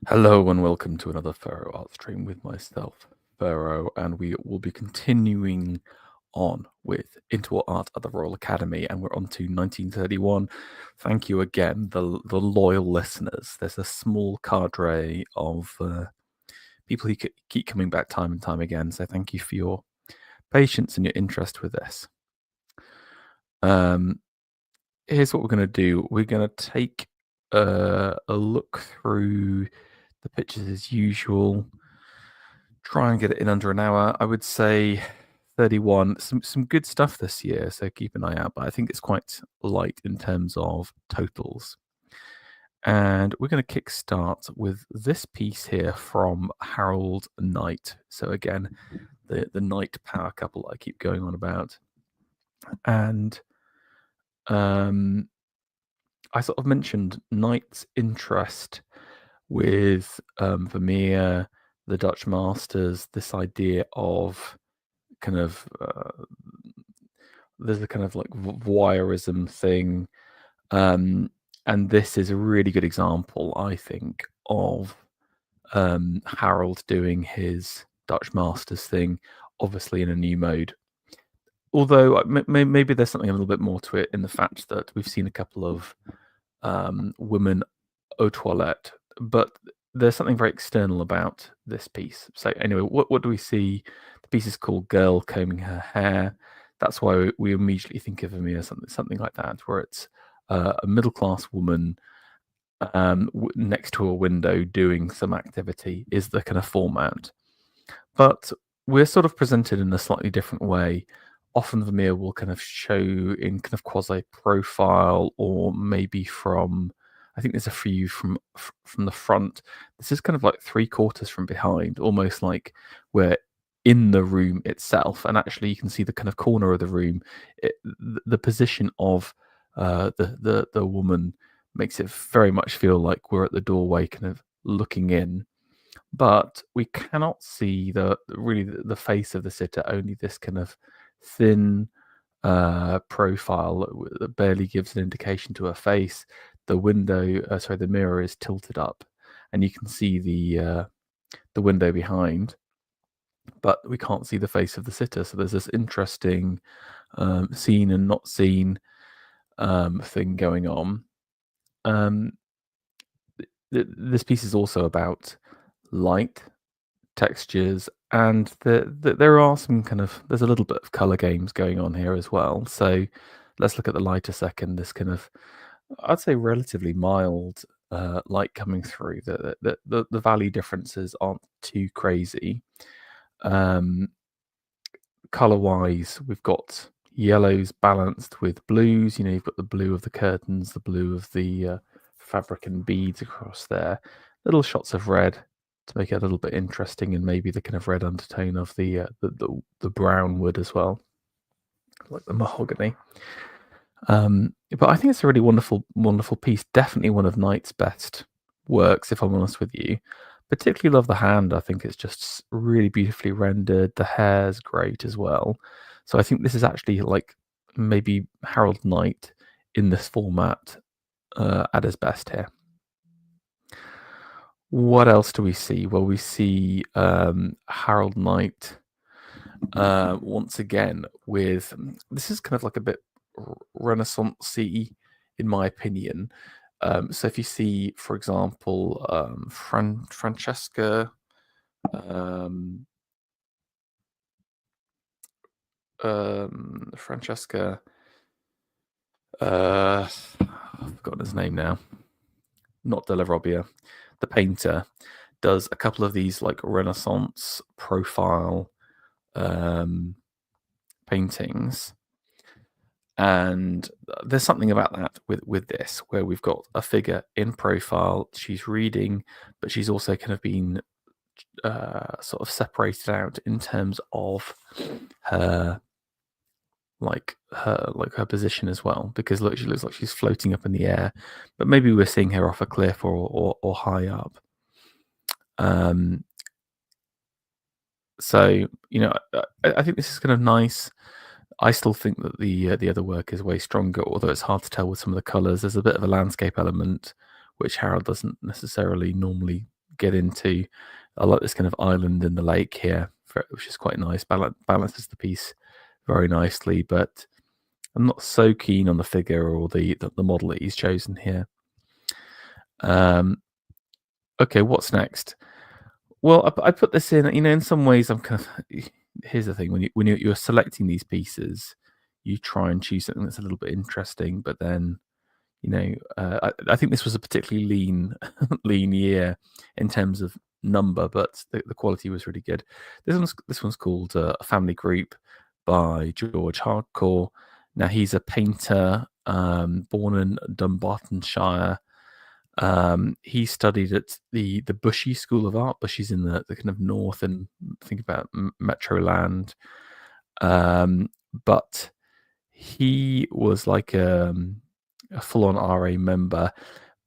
Hello and welcome to another Pharaoh art stream with myself, Pharaoh, and we will be continuing on with Interwar Art at the Royal Academy, and we're on to 1931. Thank you again, the loyal listeners. There's a small cadre of people who keep coming back time and time again, so thank you for your patience and your interest with this. Here's what we're going to do. We're going to take a look through the pictures as usual. Try and get it in under an hour. I would say 31. Some good stuff this year, so keep an eye out. But I think it's quite light in terms of totals. And we're going to kickstart with this piece here from Harold Knight. So again, the Knight power couple I keep going on about. And I sort of mentioned Knight's interest with Vermeer, the Dutch masters, this idea of kind of there's a kind of like voyeurism thing, and this is a really good example, I think, of Harold doing his Dutch masters thing, obviously in a new mode. Although maybe there's something a little bit more to it in the fact that we've seen a couple of women aux toilettes, but there's something very external about this piece. So anyway, what do we see? The piece is called "Girl Combing Her Hair." That's why we immediately think of Vermeer, something like that, where it's a middle-class woman next to a window doing some activity is the kind of format. But we're sort of presented in a slightly different way. Often Vermeer will kind of show in kind of quasi-profile, or maybe from, I think there's a few from the front. This is kind of like 3/4 from behind, almost like we're in the room itself, and actually you can see the kind of corner of the room. The position of the woman makes it very much feel like we're at the doorway, kind of looking in. But we cannot see really the face of the sitter, only this kind of thin profile that barely gives an indication to her face. The the mirror is tilted up, and you can see the window behind, but we can't see the face of the sitter. So there's this interesting seen and not seen thing going on. This piece is also about light, textures, and there are some there's a little bit of color games going on here as well. So let's look at the light a second. This kind of, I'd say, relatively mild light coming through. The value differences aren't too crazy. Color wise, we've got yellows balanced with blues. You've got the blue of the curtains, the blue of the fabric and beads across there. Little shots of red to make it a little bit interesting, and maybe the kind of red undertone of the brown wood as well, like the mahogany. But I think it's a really wonderful piece. Definitely one of Knight's best works, if I'm honest with you. Particularly love the hand. I think it's just really beautifully rendered. The hair's great as well. So I think this is actually like maybe Harold Knight in this format at his best here. What else do we see? Well, we see Harold Knight once again with, this is kind of like a bit Renaissance-y, in my opinion. So if you see, for example, Francesca I've forgotten his name now. Not Della Robbia, the painter, does a couple of these like Renaissance profile paintings, and there's something about that with this, where we've got a figure in profile. She's reading, but she's also kind of been sort of separated out in terms of her her position as well, because look, she looks like she's floating up in the air, but maybe we're seeing her off a cliff or high up. So I think this is kind of nice. I still think that the other work is way stronger, although it's hard to tell with some of the colors. There's a bit of a landscape element which Harold doesn't necessarily normally get into. I like this kind of island in the lake here, which is quite nice. Balances the piece very nicely, but I'm not so keen on the figure or the model that he's chosen here. Okay, what's next? Well, I put this in. In some ways, I'm kind of. Here's the thing: when you're selecting these pieces, you try and choose something that's a little bit interesting, but then I think this was a particularly lean year in terms of number, but the quality was really good. This one's called A Family Group by George Hardcore. Now he's a painter, born in Dunbartonshire. He studied at the Bushy School of Art. Bushy's in the kind of north, and think about Metroland. But he was like a full-on RA member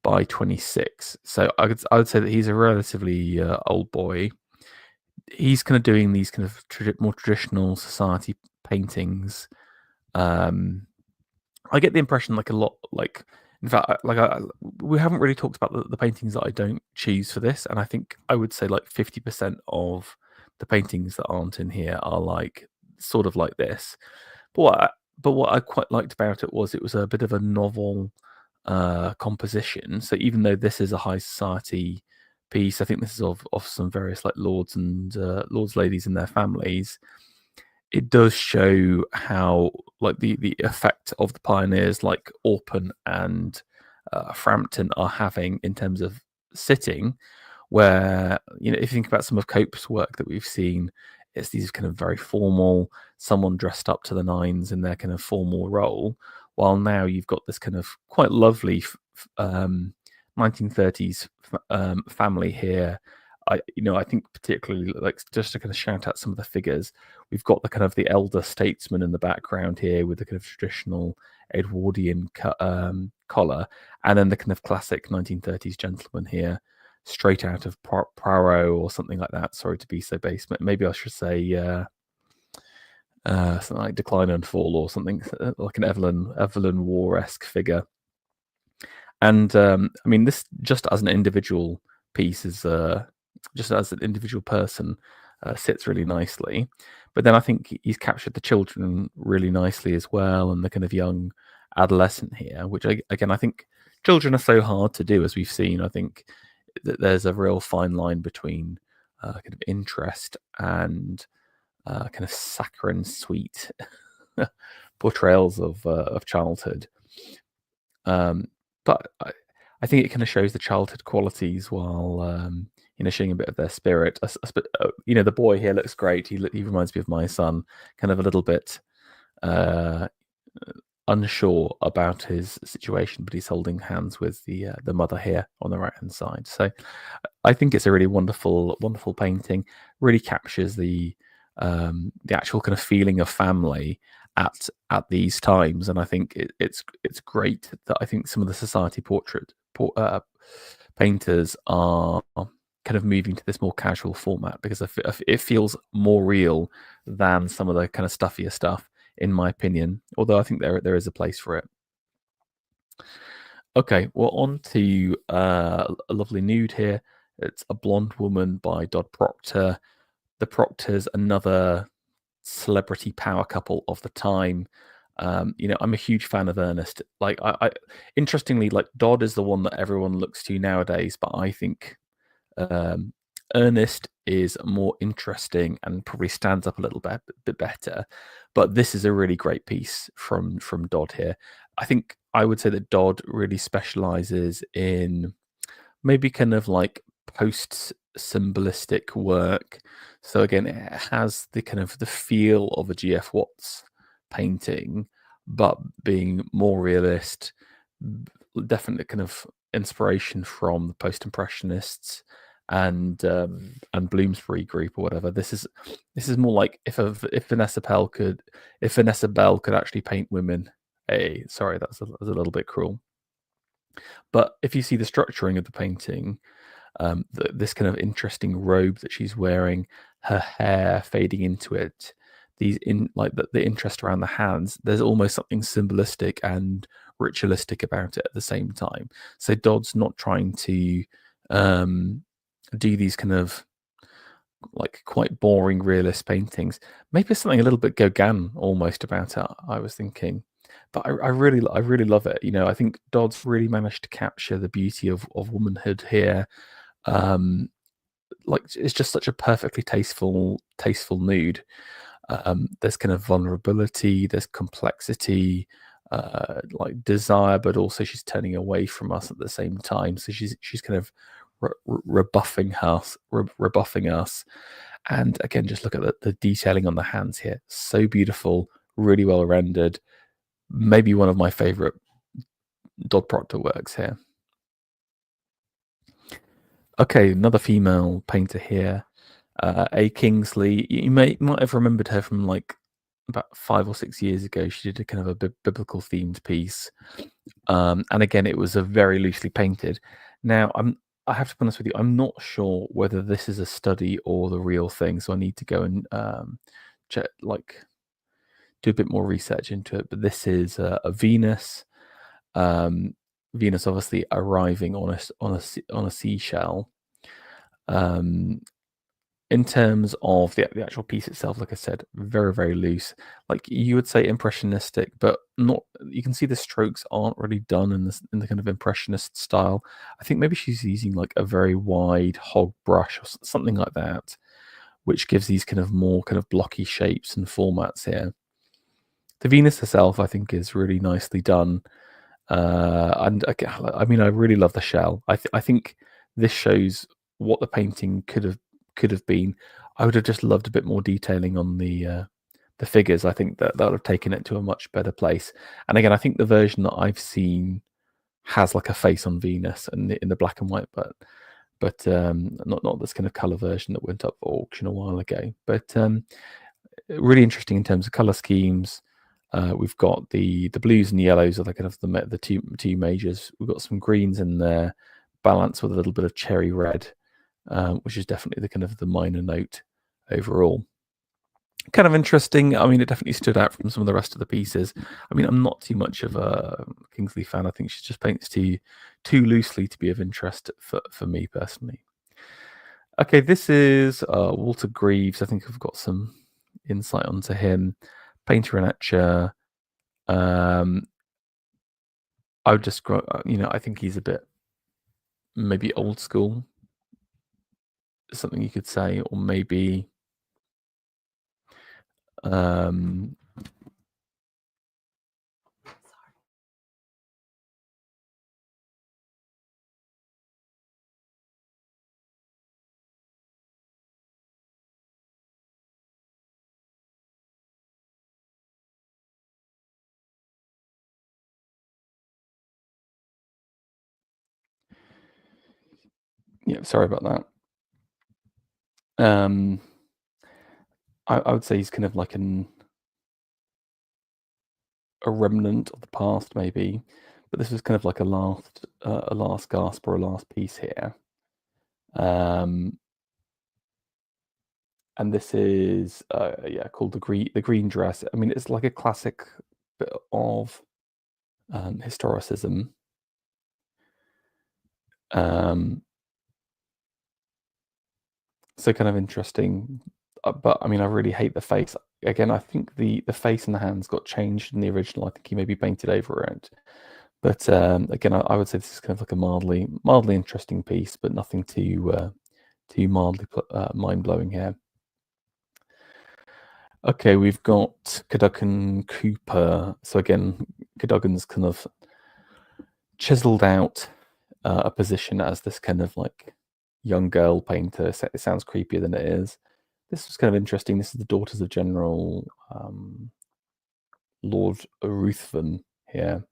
by 26. So I would say that he's a relatively old boy. He's kind of doing these kind of more traditional society paintings. I get the impression like a lot, like in fact, we haven't really talked about the paintings that I don't choose for this, and I think I would say like 50% of the paintings that aren't in here are like sort of like this. But what I quite liked about it was a bit of a novel composition. So even though this is a high society piece, I think this is of some various like lords and ladies and their families. It does show how like the effect of the pioneers like Orpen and Frampton are having in terms of sitting, where if you think about some of Cope's work that we've seen, it's these kind of very formal, someone dressed up to the nines in their kind of formal role, while now you've got this kind of quite lovely 1930s family here. I think particularly like just to kind of shout out some of the figures, we've got the kind of the elder statesman in the background here with the kind of traditional Edwardian collar, and then the kind of classic 1930s gentleman here, straight out of Poirot or something like that. Sorry to be so base, but maybe I should say something like Decline and Fall or something like an Evelyn Waugh-esque figure. And I mean, this just as an individual piece is just as an individual person sits really nicely. But then I think he's captured the children really nicely as well, and the kind of young adolescent here, which again I think children are so hard to do, as we've seen. I think that there's a real fine line between kind of interest and kind of saccharine sweet portrayals of childhood. But I think it kind of shows the childhood qualities while showing a bit of their spirit. The boy here looks great. He reminds me of my son, kind of a little bit unsure about his situation, but he's holding hands with the mother here on the right hand side. So I think it's a really wonderful painting. Really captures the actual kind of feeling of family at these times, and I think it's great that I think some of the society portrait painters are kind of moving to this more casual format, because it feels more real than some of the kind of stuffier stuff, in my opinion. Although I think there is a place for it. Okay, well, on to a lovely nude here. It's A Blonde Woman by Dodd Proctor. The Proctors, another celebrity power couple of the time. I'm a huge fan of Ernest. Like, I interestingly, like Dodd is the one that everyone looks to nowadays, but I think Ernest is more interesting and probably stands up a little bit better. But this is a really great piece from Dodd here. I think I would say that Dodd really specializes in maybe kind of like post symbolistic work. So again, it has the kind of the feel of a GF Watts painting, but being more realist. Definitely kind of inspiration from the post impressionists and Bloomsbury group or whatever. This is more like if Vanessa Bell could actually paint women. Hey, sorry, that was a little bit cruel. But if you see the structuring of the painting, this kind of interesting robe that she's wearing, her hair fading into it, the interest around the hands, there's almost something symbolistic and ritualistic about it at the same time. So Dodd's not trying to do these kind of like quite boring realist paintings. Maybe something a little bit Gauguin almost about it, I was thinking. But I really love it. You know, I think Dodds really managed to capture the beauty of womanhood here. Um, like it's just such a perfectly tasteful nude. There's kind of vulnerability, there's complexity, like desire, but also she's turning away from us at the same time. So she's kind of rebuffing us. And again, just look at the detailing on the hands here. So beautiful, really well rendered. Maybe one of my favorite Dodd Proctor works here. Okay, another female painter here, A. Kingsley. You might have remembered her from like about 5 or 6 years ago. She did a kind of a biblical themed piece, and again, it was a very loosely painted. Now, I have to be honest with you. I'm not sure whether this is a study or the real thing, so I need to go and check, like, do a bit more research into it. But this is a Venus. Venus obviously arriving on a seashell. In terms of the actual piece itself, like I said, very, very loose. Like you would say impressionistic, but not. You can see the strokes aren't really done in the kind of impressionist style. I think maybe she's using like a very wide hog brush or something like that, which gives these kind of more kind of blocky shapes and formats here. The Venus herself, I think, is really nicely done. And I mean, I really love the shell. I think this shows what the painting could have been. I would have just loved a bit more detailing on the figures. I think that would have taken it to a much better place. And again, I think the version that I've seen has like a face on Venus and in the black and white, but not this kind of color version that went up for auction a while ago. But really interesting in terms of color schemes. We've got the blues and yellows are the kind of the two majors. We've got some greens in there, balanced with a little bit of cherry red, which is definitely the kind of the minor note overall. Kind of interesting. I mean, it definitely stood out from some of the rest of the pieces. I mean, I'm not too much of a Kingsley fan. I think she just paints too loosely to be of interest for me personally. Okay, this is Walter Greaves. I think I've got some insight onto him. Painter and etcher. I would just, I think he's a bit maybe old school, something you could say, or maybe yeah, sorry about that. I would say he's kind of like a remnant of the past, maybe, but this was kind of like a last gasp or a last piece here. And this is called the green dress. I mean, it's like a classic bit of historicism. So kind of interesting, but I mean, I really hate the face. Again, I think the face and the hands got changed in the original. I think he maybe painted over it. But again, I would say this is kind of like a mildly interesting piece, but nothing too mildly mind blowing here. Okay, we've got Cadogan Cooper. So again, Cadogan's kind of chiseled out a position as this kind of like young girl painter. It sounds creepier than it is. This was kind of interesting. This is the Daughters of General Lord Ruthven here.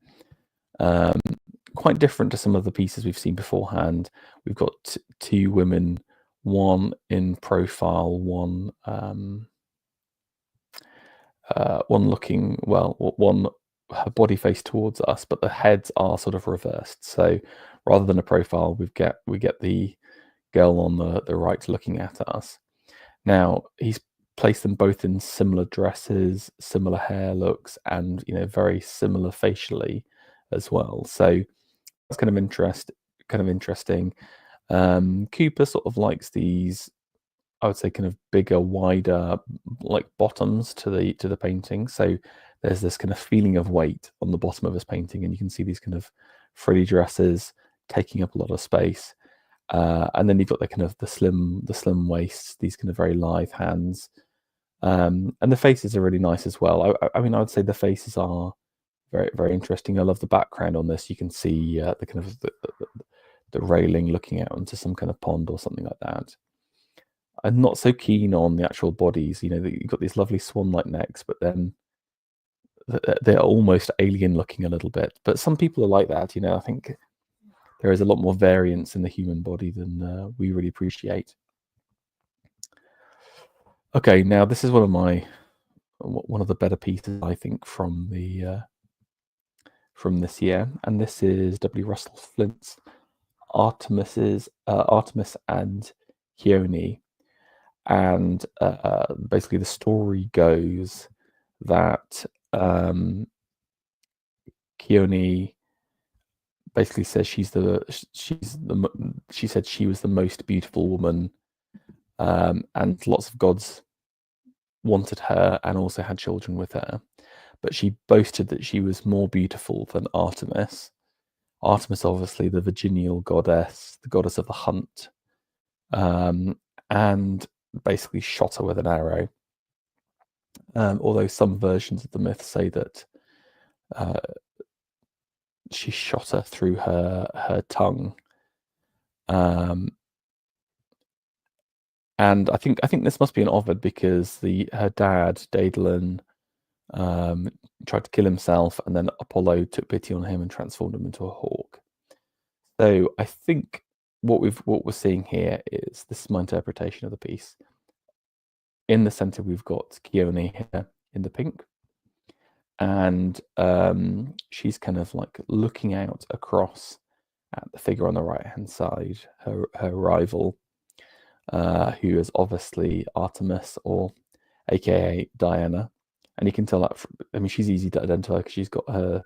Quite different to some of the pieces we've seen beforehand. We've got two women, one in profile, one looking, well, one her body face towards us, but the heads are sort of reversed. So rather than a profile, we get the girl on the right looking at us. Now he's placed them both in similar dresses, similar hair looks, and very similar facially as well. So that's kind of interesting. Cooper sort of likes these, I would say, kind of bigger, wider, like bottoms to the painting. So there's this kind of feeling of weight on the bottom of his painting, and you can see these kind of frilly dresses taking up a lot of space. And then you've got the kind of the slim waist, these kind of very lithe hands, and the faces are really nice as well. I mean, I would say the faces are very, very interesting. I love the background on this. You can see the kind of the railing looking out into some kind of pond or something like that. I'm not so keen on the actual bodies. You know, you've got these lovely swan-like necks, but then they're almost alien looking a little bit. But some people are like that. You know, I think there is a lot more variance in the human body than we really appreciate. Okay, now this is one of the better pieces, I think, from this year, and this is W. Russell Flint's Artemis and Chione. And basically the story goes that Chione basically says she said she was the most beautiful woman, and lots of gods wanted her and also had children with her, but she boasted that she was more beautiful than Artemis. Artemis, obviously the virginal goddess, the goddess of the hunt, and basically shot her with an arrow. Although some versions of the myth say that she shot her through her tongue. And I think this must be an Ovid, because her dad, Daedalus, tried to kill himself, and then Apollo took pity on him and transformed him into a hawk. So I think what we're seeing here is, this is my interpretation of the piece. In the center, we've got Chione here in the pink, and she's kind of like looking out across at the figure on the right-hand side, her rival, who is obviously Artemis, or aka Diana. And you can tell that I mean, she's easy to identify because she's got her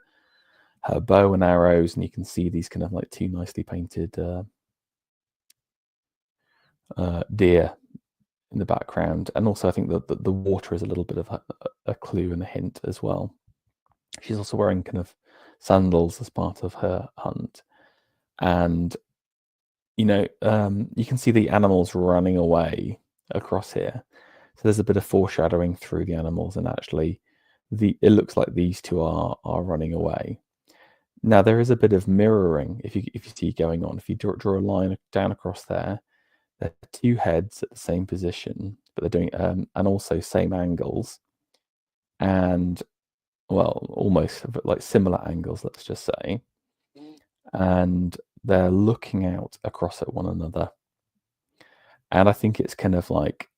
bow and arrows, and you can see these kind of like two nicely painted deer in the background. And also I think that the water is a little bit of a clue and a hint as well. She's also wearing kind of sandals as part of her hunt. And, you know, you can see the animals running away across here. So there's a bit of foreshadowing through the animals, and actually it looks like these two are running away. Now there is a bit of mirroring if you see going on. If you draw a line down across there, there are two heads at the same position, but they're doing and also same angles, and well, almost like similar angles, let's just say, and they're looking out across at one another. And I think it's kind of like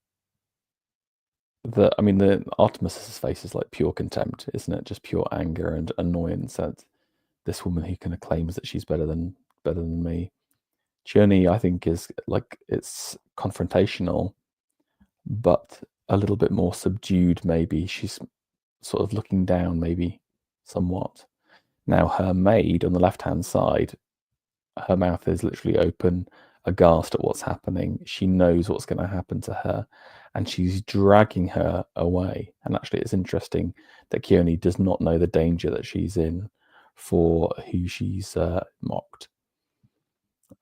the Artemis's face is like pure contempt, isn't it? Just pure anger and annoyance at this woman who kind of claims that she's better than me. Chione, I think, is like, it's confrontational, but a little bit more subdued. Maybe she's sort of looking down, maybe somewhat. Now her maid on the left-hand side, her mouth is literally open, aghast at what's happening. She knows what's going to happen to her, and she's dragging her away. And actually, it's interesting that Chione does not know the danger that she's in for who she's mocked.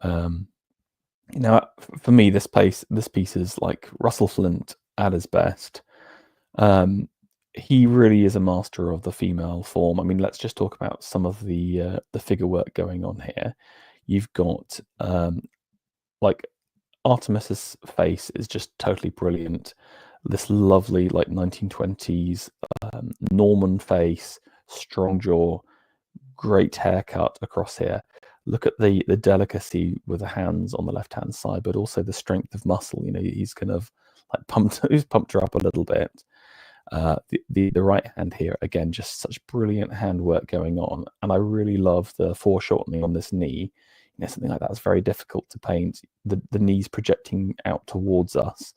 Now, for me, this piece is like Russell Flint at his best. He really is a master of the female form. I mean, let's just talk about some of the figure work going on here. You've got like Artemis's face is just totally brilliant. This lovely like 1920s Norman face, strong jaw, great haircut across here. Look at the delicacy with the hands on the left-hand side, but also the strength of muscle. You know, he's kind of like he's pumped her up a little bit. The right hand here, again, just such brilliant handwork going on. And I really love the foreshortening on this knee. You know, something like that is very difficult to paint. The knees projecting out towards us,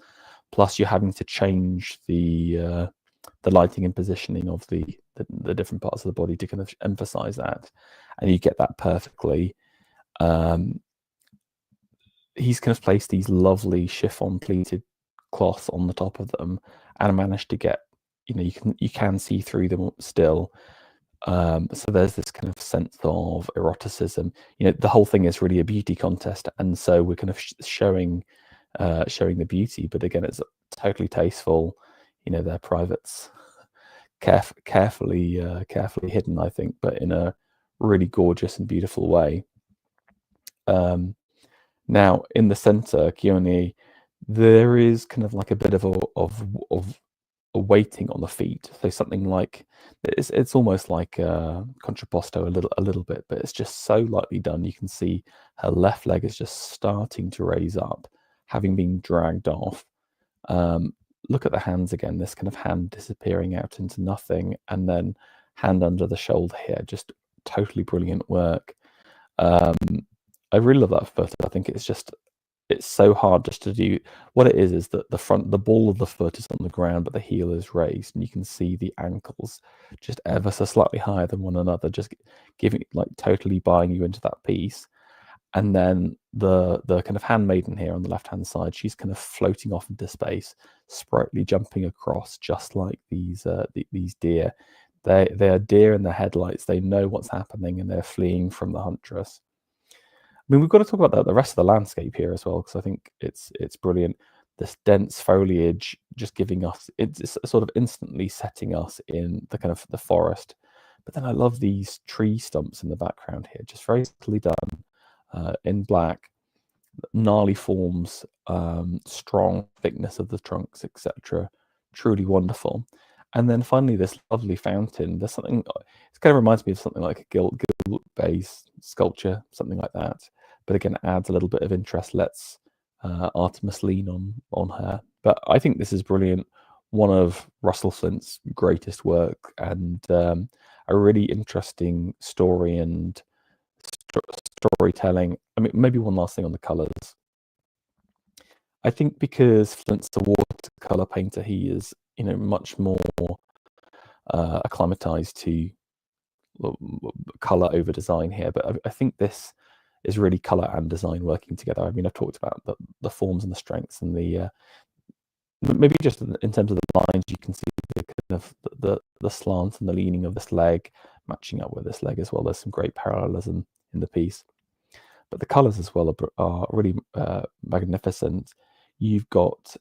plus you're having to change the lighting and positioning of the different parts of the body to kind of emphasize that, and you get that perfectly. he's kind of placed these lovely chiffon pleated cloths on the top of them, and managed to get, you can see through them still. So there's this kind of sense of eroticism. The whole thing is really a beauty contest, and so we're kind of showing the beauty, but again, it's totally tasteful. Their privates carefully hidden, I think, but in a really gorgeous and beautiful way. Now, in the center, Keone, there is kind of like a bit of a weighting on the feet. So something like it's almost like contrapposto a little bit, but it's just so lightly done. You can see her left leg is just starting to raise up, having been dragged off. Look at the hands again. This kind of hand disappearing out into nothing, and then hand under the shoulder here. Just totally brilliant work. I really love that foot. I think it's so hard just to do. What it is that the ball of the foot is on the ground, but the heel is raised, and you can see the ankles just ever so slightly higher than one another, just giving, like, totally buying you into that piece. And then the kind of handmaiden here on the left hand side, she's kind of floating off into space, sprightly jumping across, just like these deer. They are deer in the headlights. They know what's happening, and they're fleeing from the huntress. I mean, we've got to talk about the rest of the landscape here as well, because I think it's brilliant. This dense foliage just giving us, it's sort of instantly setting us in the kind of the forest. But then I love these tree stumps in the background here, just very subtly done in black, gnarly forms, strong thickness of the trunks, etc. Truly wonderful. And then finally, this lovely fountain. There's something, it kind of reminds me of something like a gilt base sculpture, something like that. But again, it adds a little bit of interest, lets Artemis lean on her. But I think this is brilliant. One of Russell Flint's greatest work, and a really interesting story and storytelling. I mean, maybe one last thing on the colors. I think because Flint's a watercolor painter, he is, much more acclimatized to color over design here. But I think this is really color and design working together. I mean, I've talked about the forms and the strengths, and the maybe just in terms of the lines, you can see the kind of the slant and the leaning of this leg matching up with this leg as well. There's some great parallelism in the piece, but the colors as well are really magnificent. You've got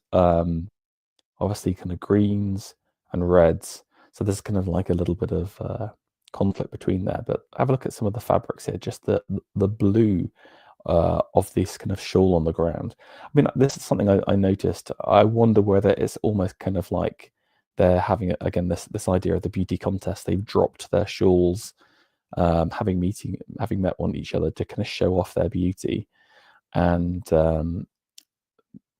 obviously kind of greens and reds, so there's kind of like a little bit of conflict between there. But have a look at some of the fabrics here, just the blue of this kind of shawl on the ground. I mean, this is something I noticed. I wonder whether it's almost kind of like they're having, again, this idea of the beauty contest. They've dropped their shawls, having met each other to kind of show off their beauty, and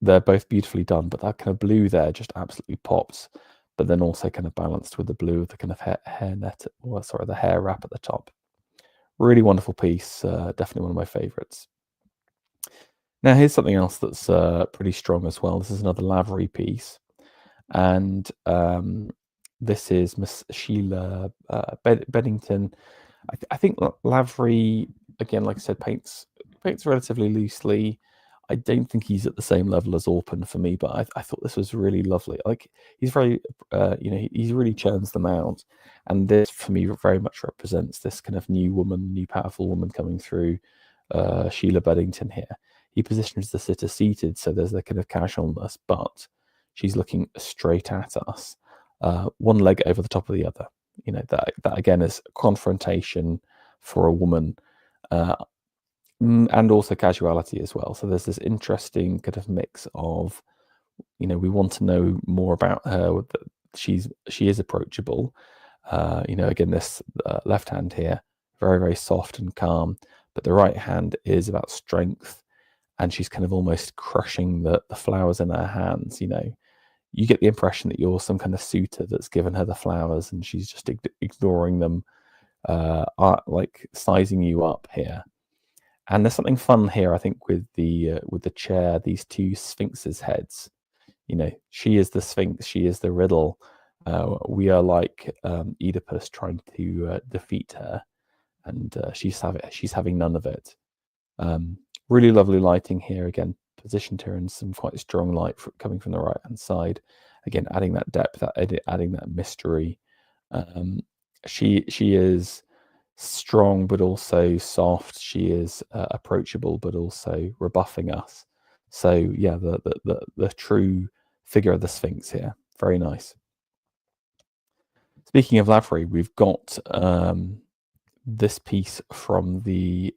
they're both beautifully done. But that kind of blue there just absolutely pops. But then also kind of balanced with the blue of the kind of the hair wrap at the top. Really wonderful piece. Definitely one of my favorites. Now here's something else that's pretty strong as well. This is another Lavery piece, and this is Miss Sheila Beddington. I think Lavery, again, like I said, paints relatively loosely. I don't think he's at the same level as Orpen for me, but I thought this was really lovely. Like, he's very, he really churns them out, and this for me very much represents this kind of new powerful woman coming through. Sheila Beddington here. He positions the sitter seated, so there's a kind of casualness, but she's looking straight at us, one leg over the top of the other. That again is confrontation for a woman. And also casuality as well. So there's this interesting kind of mix of, we want to know more about her. She is approachable. Again, this left hand here, very, very soft and calm, but the right hand is about strength, and she's kind of almost crushing the flowers in her hands. You get the impression that you're some kind of suitor that's given her the flowers, and she's just ignoring them, like sizing you up here. And there's something fun here, I think, with the chair, these two sphinxes' heads. She is the sphinx, she is the riddle. We are like Oedipus trying to defeat her, and she's having none of it. Really lovely lighting here. Again, positioned her in some quite strong light coming from the right hand side. Again, adding that depth, adding that mystery. She is strong but also soft. She is approachable but also rebuffing us. So yeah, the true figure of the Sphinx here. Very nice. Speaking of Lavery, we've got this piece from the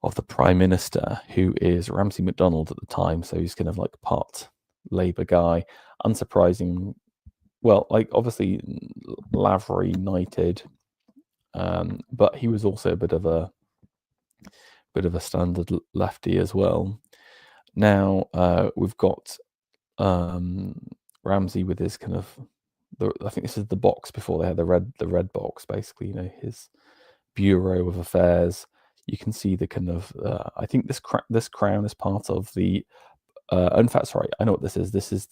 of the Prime Minister, who is Ramsay MacDonald at the time. So he's kind of like part Labour guy. Unsurprising. Well, like obviously Lavery knighted, but he was also a bit of a standard lefty as well. Now we've got Ramsay with his kind of, I think this is the box before they had the red box, basically. You know, his Bureau of Affairs. You can see the kind of I think this crown is part of the. In fact, sorry, I know what this is. This is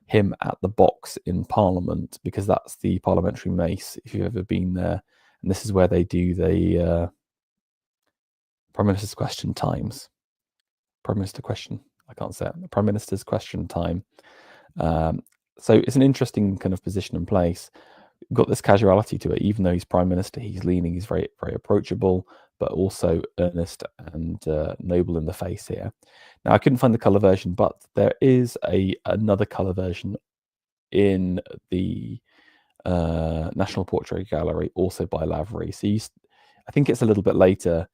him at the box in Parliament, because that's the parliamentary mace. If you've ever been there, and this is where they do the Prime Minister's question times. Prime Minister question. I can't say it. The Prime Minister's question time. So it's an interesting kind of position and place. Got this casuality to it. Even though he's Prime Minister, he's leaning. He's very, very approachable, but also earnest and noble in the face here. Now, I couldn't find the color version, but there is another color version in the National Portrait Gallery, also by Lavery. So I think it's a little bit later.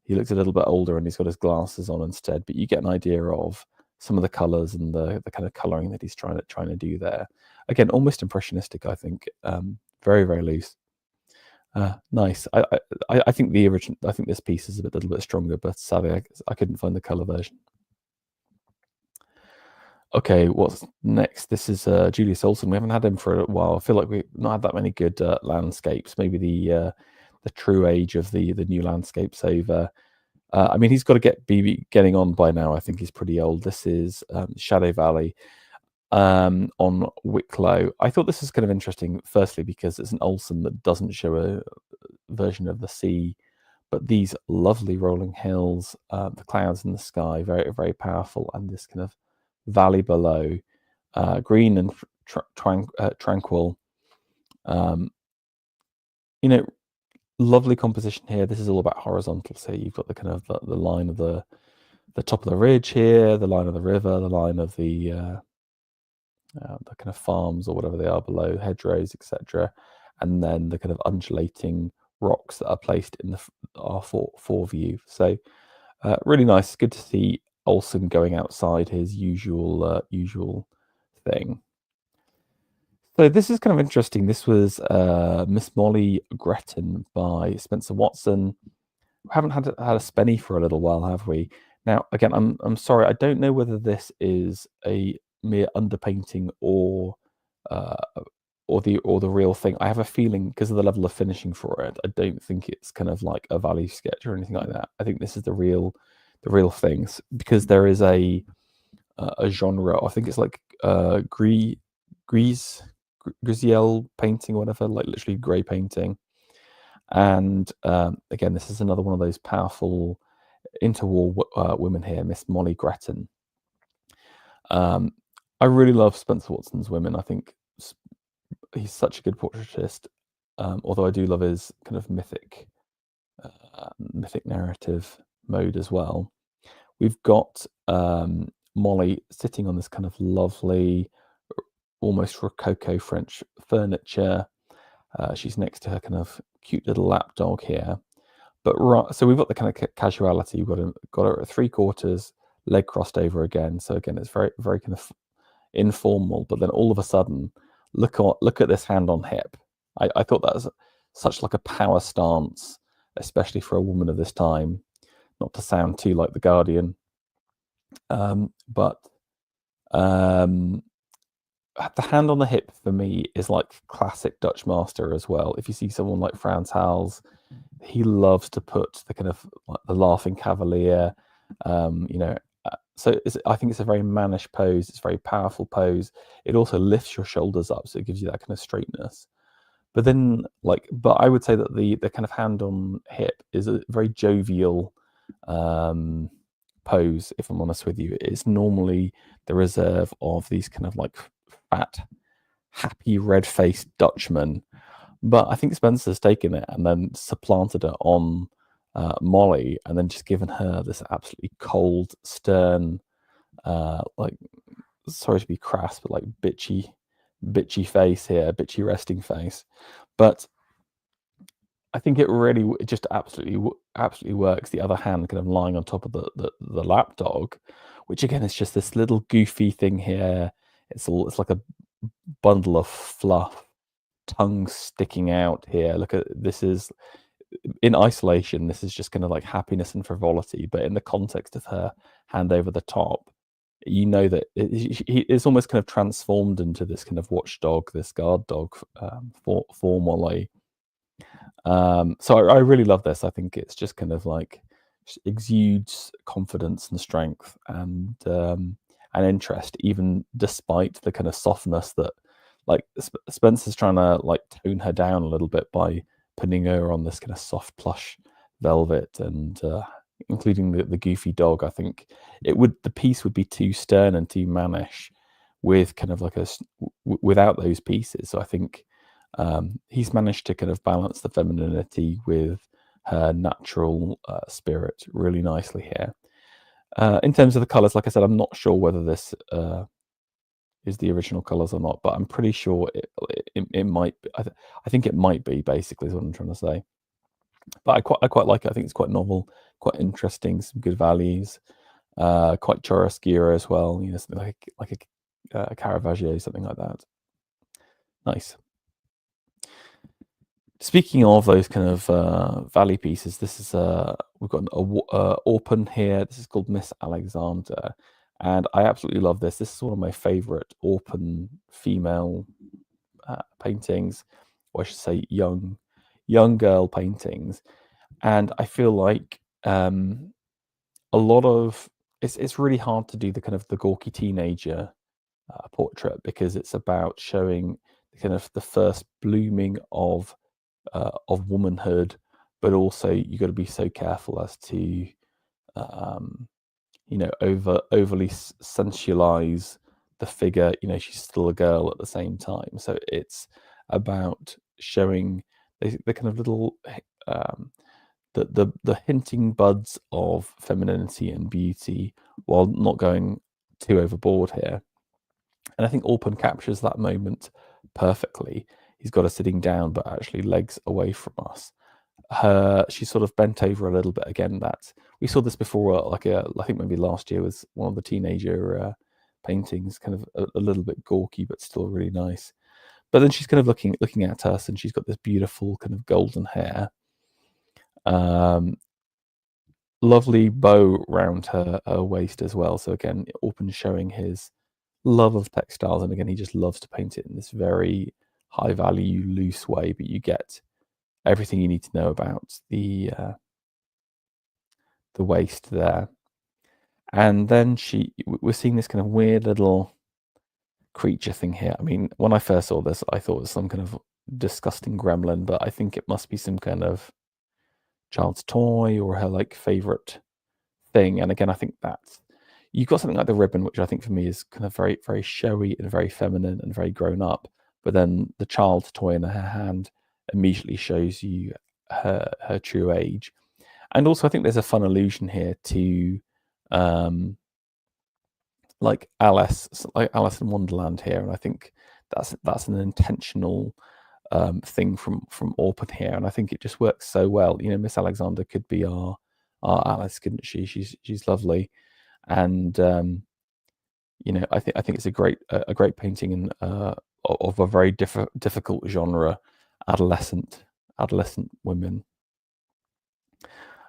He looks a little bit older and he's got his glasses on instead, but you get an idea of some of the colors and the kind of coloring that he's trying to do there. Again, almost impressionistic, I think. Very, very loose. Nice. I think the original. I think this piece is a little bit stronger, but sadly, I couldn't find the color version. Okay, what's next? This is Julius Olson. We haven't had him for a while. I feel like we've not had that many good landscapes. Maybe the true age of the new landscapes over. I mean, he's got to be getting on by now. I think he's pretty old. This is Shadow Valley on Wicklow. I thought this was kind of interesting, firstly, because it's an Olsen that doesn't show a version of the sea, but these lovely rolling hills, the clouds in the sky, very, very powerful, and this kind of valley below, green and tranquil. You know, lovely composition here. This is all about horizontal. So you've got the kind of the line of the top of the ridge here, the line of the river, the line of the kind of farms or whatever they are below, hedgerows, etc., and then the kind of undulating rocks that are placed in our foreview. So really nice. Good to see Olsen going outside his usual thing. So this is kind of interesting. This was Miss Molly Gretton by Spencer Watson. We haven't had a Spenny for a little while, have we? Now, again, I'm sorry, I don't know whether this is a mere underpainting or the real thing. I have a feeling, because of the level of finishing for it, I don't think it's kind of like a value sketch or anything like that. I think this is the real things, because there is a genre. I think it's like Griziel painting or whatever, like literally grey painting. And again, this is another one of those powerful interwar women here, Miss Molly Gretton. I really love Spencer Watson's women. I think he's such a good portraitist, although I do love his kind of mythic narrative mode as well. We've got Molly sitting on this kind of lovely, almost Rococo French furniture. She's next to her kind of cute little lap dog here. But so we've got the kind of casuality. We've got her at 3/4, leg crossed over again. So again, it's very, very kind of informal. But then all of a sudden, look at this hand on hip. I thought that was such like a power stance, especially for a woman of this time. Not to sound too like The Guardian, but the hand on the hip for me is like classic Dutch master as well. If you see someone like Frans Hals, he loves to put the kind of like the laughing cavalier, you know. So I think it's a very mannish pose. It's a very powerful pose. It also lifts your shoulders up, so it gives you that kind of straightness. But then, but I would say that the kind of hand on hip is a very jovial, pose, if I'm honest with you. It's normally the reserve of these kind of like fat, happy, red-faced Dutchmen. But I think Spencer's taken it and then supplanted it on Molly, and then just given her this absolutely cold, stern, like, sorry to be crass, but like bitchy face here, bitchy resting face. But I think it really it just absolutely works. The other hand kind of lying on top of the lapdog, which again is just this little goofy thing here. It's like a bundle of fluff, tongue sticking out here. Look at this is in isolation. This is just kind of like happiness and frivolity, but in the context of her hand over the top, you know that it's almost kind of transformed into this kind of watchdog, this guard dog for Molly. So I really love this. I think it's just kind of like exudes confidence and strength and interest, even despite the kind of softness that, like, Spencer's trying to like tone her down a little bit by putting her on this kind of soft plush velvet and including the goofy dog. I think the piece would be too stern and too mannish with kind of like without those pieces. So I think he's managed to kind of balance the femininity with her natural spirit really nicely here. In terms of the colors, like I said, I'm not sure whether this is the original colors or not, but I'm pretty sure it might be. I think it might be, basically, is what I'm trying to say. But I quite like it. I think it's quite novel, quite interesting, some good values, quite chiaroscuro as well. You know, something like a Caravaggio, something like that. Nice. Speaking of those kind of valley pieces, this is we've got a Orpen here. This is called Miss Alexander, and I absolutely love this. This is one of my favorite Orpen female paintings, or I should say young girl paintings. And I feel like a lot of it's really hard to do the kind of the gawky teenager portrait, because it's about showing kind of the first blooming of womanhood, but also you got to be so careful as to you know, overly sensualize the figure. You know, she's still a girl at the same time, so it's about showing the kind of little the hinting buds of femininity and beauty while not going too overboard here. And I think Orpen captures that moment perfectly. He's got her sitting down, but actually legs away from us. She's sort of bent over a little bit again. That we saw this before, I think maybe last year was one of the teenager paintings, kind of a little bit gawky, but still really nice. But then she's kind of looking at us, and she's got this beautiful kind of golden hair. Lovely bow round her waist as well. So again, Orpen showing his love of textiles, and again, he just loves to paint it in this very high value, loose way, but you get everything you need to know about the waist there. And then we're seeing this kind of weird little creature thing here. I mean, when I first saw this, I thought it was some kind of disgusting gremlin, but I think it must be some kind of child's toy or her like favorite thing. And again, I think that's, you've got something like the ribbon, which I think for me is kind of very, very showy and very feminine and very grown up. But then the child's toy in her hand immediately shows you her true age. And also, I think there's a fun allusion here to like Alice in Wonderland here, and I think that's an intentional thing from Orpen here, and I think it just works so well. You know, Miss Alexander could be our Alice, couldn't she? She's lovely, and you know, I think it's a great painting and of a very difficult genre, adolescent women.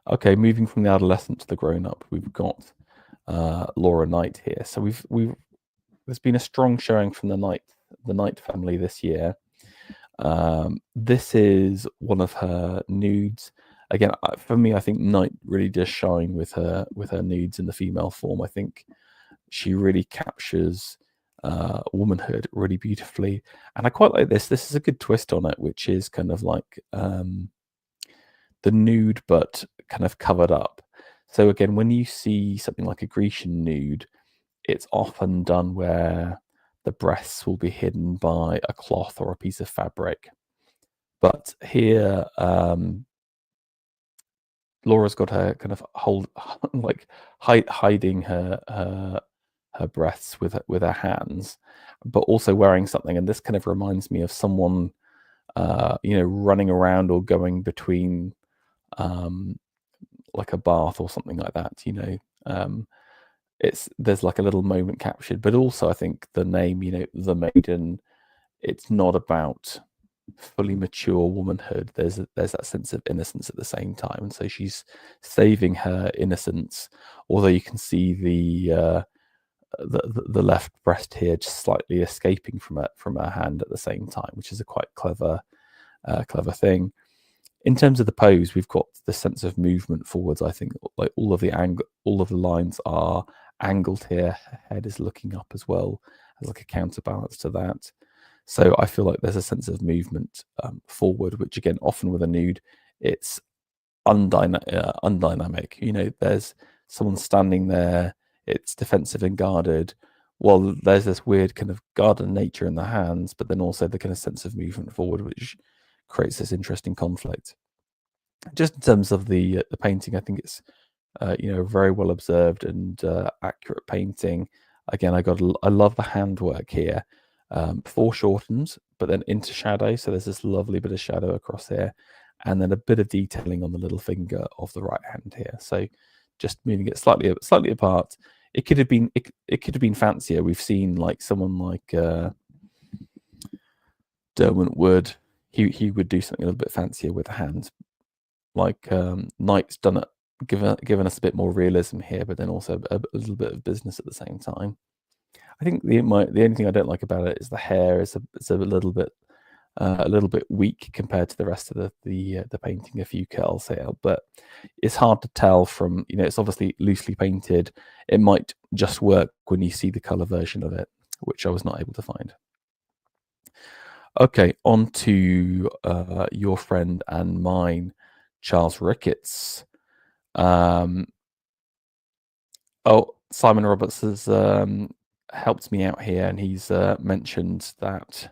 Okay, moving from the adolescent to the grown up, we've got Laura Knight here. So there's been a strong showing from the Knight family this year. This is one of her nudes. Again, for me, I think Knight really does shine with her nudes in the female form. I think she really captures womanhood really beautifully, and I quite like this. This is a good twist on it, which is kind of like the nude but kind of covered up. So again, when you see something like a Grecian nude, it's often done where the breasts will be hidden by a cloth or a piece of fabric. But here, Laura's got her kind of like hiding her breasts with her hands, but also wearing something. And this kind of reminds me of someone, running around or going between, like a bath or something like that. There's like a little moment captured, but also I think the name, the maiden, it's not about fully mature womanhood. There's that sense of innocence at the same time, and so she's saving her innocence. Although you can see the left breast here just slightly escaping from her hand at the same time, which is a quite clever thing. In terms of the pose, we've got the sense of movement forwards. I think like all of the lines are angled here. Her head is looking up as well as like a counterbalance to that. So I feel like there's a sense of movement forward, which again, often with a nude, it's undynamic. There's someone standing there, it's defensive and guarded. Well, there's this weird kind of guarded nature in the hands, but then also the kind of sense of movement forward, which creates this interesting conflict. Just in terms of the painting, I think it's very well observed and accurate painting. Again, I love the handwork here. Foreshortened, but then into shadow. So there's this lovely bit of shadow across here, and then a bit of detailing on the little finger of the right hand here. So just moving it slightly apart. It could have been fancier. We've seen like someone like Derwent Wood. He would do something a little bit fancier with the hands. Like Knight's done it, given us a bit more realism here, but then also a little bit of business at the same time. I think the only thing I don't like about it is the hair is a little bit weak compared to the rest of the painting. A few curls here, but it's hard to tell from it's obviously loosely painted. It might just work when you see the color version of it, which I was not able to find. Okay, on to your friend and mine, Charles Ricketts. Simon Roberts has helped me out here, and he's mentioned that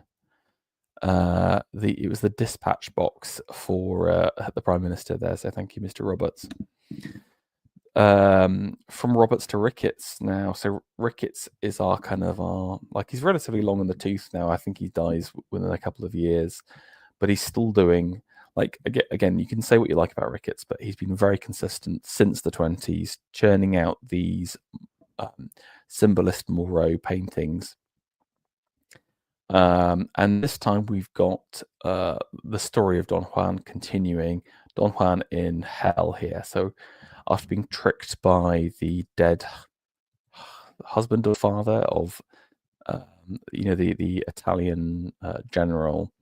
it was the dispatch box for the Prime Minister there. So thank you, Mr. Roberts. From Roberts to Ricketts now. So Ricketts is he's relatively long in the tooth now. I think he dies within a couple of years, but he's still doing. Like again, you can say what you like about Ricketts, but he's been very consistent since the 20s, churning out these symbolist Moreau paintings. And this time we've got the story of Don Juan continuing. Don Juan in hell here. So after being tricked by the dead husband or father of the Italian general,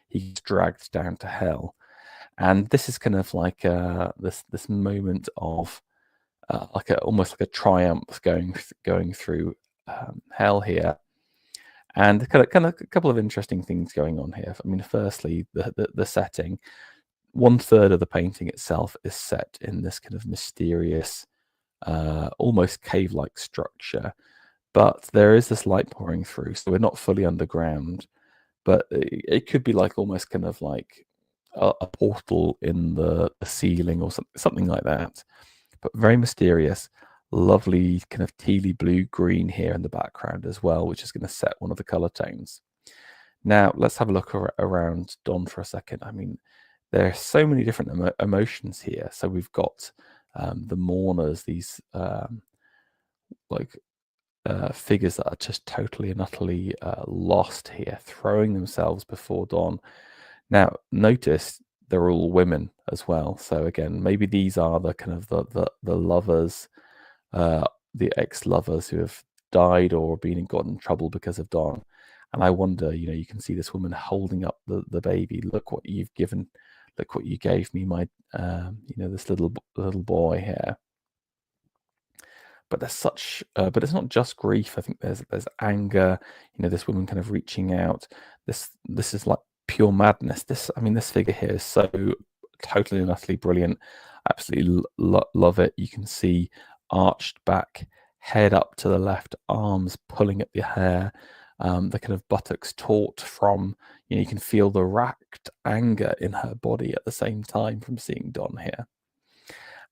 he's dragged down to hell. And this is kind of like this moment of almost like a triumph going through hell here, and kind of a couple of interesting things going on here. I mean, firstly, the setting. 1/3 of the painting itself is set in this kind of mysterious, almost cave-like structure, but there is this light pouring through, so we're not fully underground, but it could be like almost kind of like a portal in the ceiling or something like that, but very mysterious. Lovely kind of tealy blue green here in the background as well, which is going to set one of the color tones. Now let's have a look around Don for a second. I mean, there are so many different emotions here. So we've got the mourners, these figures that are just totally and utterly lost here, throwing themselves before Don. Now, notice they're all women as well. So again, maybe these are the kind of the lovers, the ex-lovers who have died or gotten in trouble because of Don. And I wonder, you can see this woman holding up the baby. Look what you've given. Look what you gave me, my, this little boy here. But but it's not just grief. I think there's anger. This woman kind of reaching out. This is like pure madness. This figure here is so totally and utterly brilliant. Absolutely love it. You can see arched back, head up to the left, arms pulling at the hair, the kind of buttocks taut from, you can feel the racked anger in her body at the same time from seeing Don here.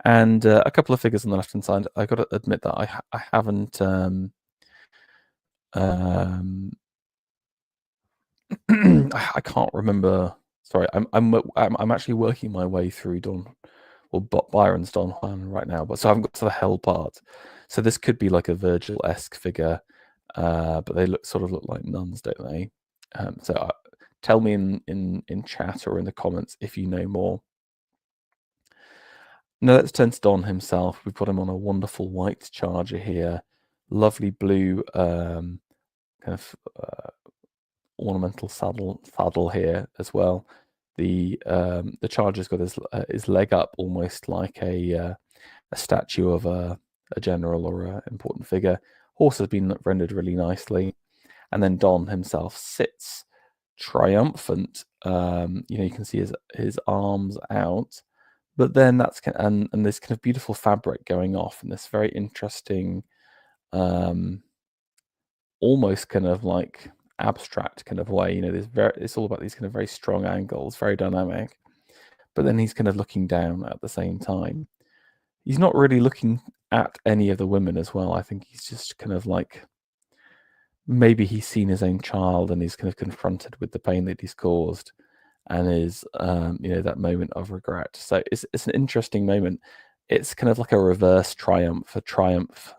And a couple of figures on the left-hand side. I got to admit that I haven't I can't remember. Sorry, I'm actually working my way through Byron's Don Juan right now, but so I haven't got to the hell part. So this could be like a Virgil-esque figure, but they sort of look like nuns, don't they? So tell me in chat or in the comments if you know more. Now let's turn to Don himself. We've got him on a wonderful white charger here, lovely blue kind of ornamental saddle here as well. The charger's got his leg up almost like a statue of a general or an important figure. Horse has been rendered really nicely, and then Don himself sits triumphant. You can see his arms out, but then that's and this kind of beautiful fabric going off in this very interesting, almost kind of like abstract kind of way. It's all about these kind of very strong angles, very dynamic. But then he's kind of looking down at the same time. He's not really looking at any of the women as well. I think he's just kind of like, maybe he's seen his own child and he's kind of confronted with the pain that he's caused, and is that moment of regret. So it's an interesting moment. It's kind of like a reverse triumph, a triumph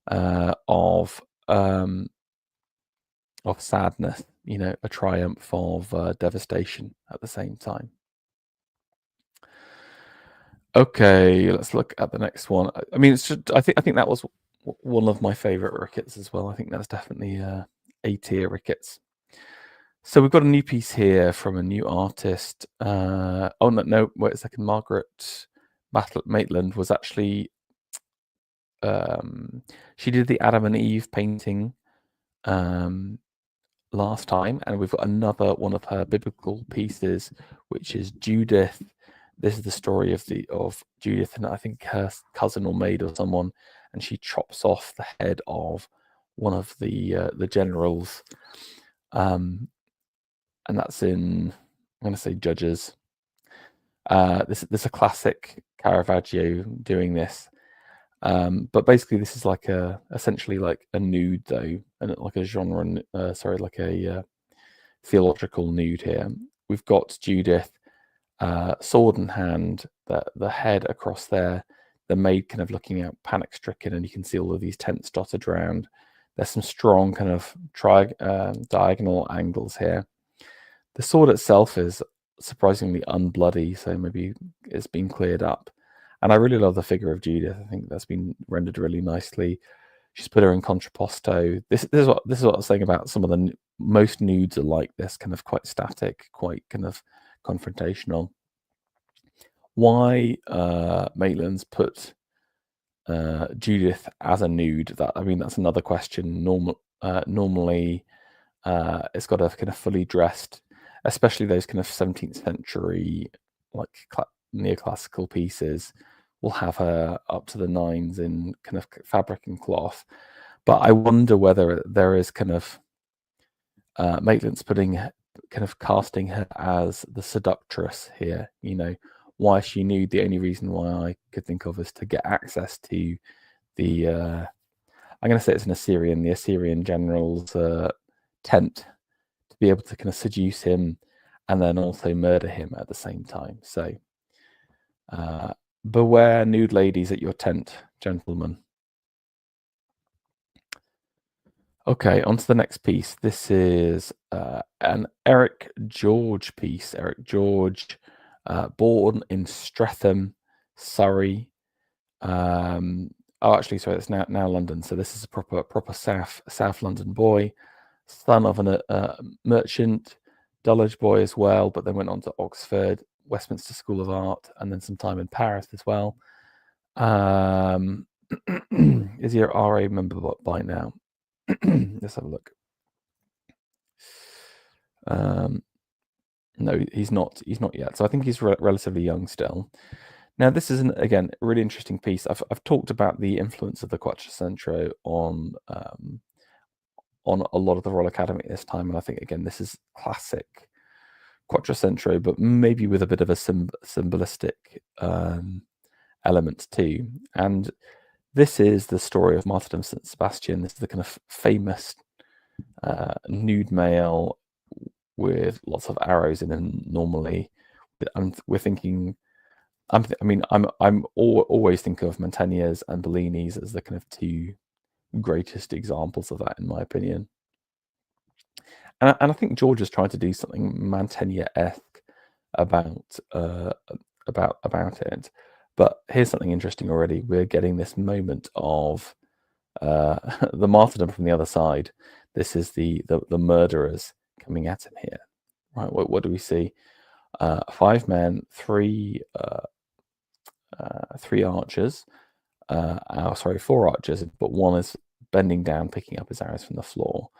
of sadness, a triumph of devastation at the same time. Okay, let's look at the next one. I mean, I think that was one of my favorite rickets as well. I think that's definitely A tier rickets. So we've got a new piece here from a new artist. Oh no, wait a second. Margaret Maitland was actually she did the Adam and Eve painting last time, and we've got another one of her biblical pieces, which is Judith. This is the story of Judith, and I think her cousin or maid or someone, and she chops off the head of one of the generals, and that's in, I'm going to say, Judges. This is a classic Caravaggio doing this, but basically this is like essentially like a nude though, and like a genre, like a theological nude here. We've got Judith, sword in hand, the head across there, the maid kind of looking out panic stricken, and you can see all of these tents dotted around. There's some strong kind of diagonal angles here. The sword itself is surprisingly unbloody, so maybe it's been cleared up. And I really love the figure of Judith. I think that's been rendered really nicely. She's put her in contrapposto. This is what I was saying about some of the most nudes are like this, kind of quite static, quite kind of confrontational. Why Maitland's put Judith as a nude? That's another question. Normally, it's got a kind of fully dressed, especially those kind of 17th century like neoclassical pieces, will have her up to the nines in kind of fabric and cloth. But I wonder whether there is kind of Maitland's casting her as the seductress here. Why she knew, the only reason why I could think of is to get access to the I'm going to say it's the Assyrian general's tent, to be able to kind of seduce him and then also murder him at the same time. So beware nude ladies at your tent, gentlemen. Okay, on to the next piece. This is an Eric George piece. Eric George, born in Streatham, Surrey. Actually, sorry, it's now London. So this is a proper South London boy, son of a merchant, Dulwich boy as well, but then went on to Oxford, Westminster School of Art, and then some time in Paris as well. Is he a RA member by now? Let's have a look. No, he's not. He's not yet. So I think he's relatively young still. Now, this is again a really interesting piece. I've talked about the influence of the Quattrocentro on a lot of the Royal Academy at this time, and I think again this is classic Quattrocentro, but maybe with a bit of a symbolistic element too. And this is the story of Martyrdom St. Sebastian. This is the kind of famous nude male with lots of arrows in him normally. And we're thinking, I'm always thinking of Mantegna's and Bellini's as the kind of two greatest examples of that, in my opinion. And I think George is trying to do something Mantegna-esque about it. But here's something interesting already. We're getting this moment of the martyrdom from the other side. This is the murderers coming at him here. Right? What do we see? 5 men, three archers. Sorry, 4 archers, but one is bending down, picking up his arrows from the floor.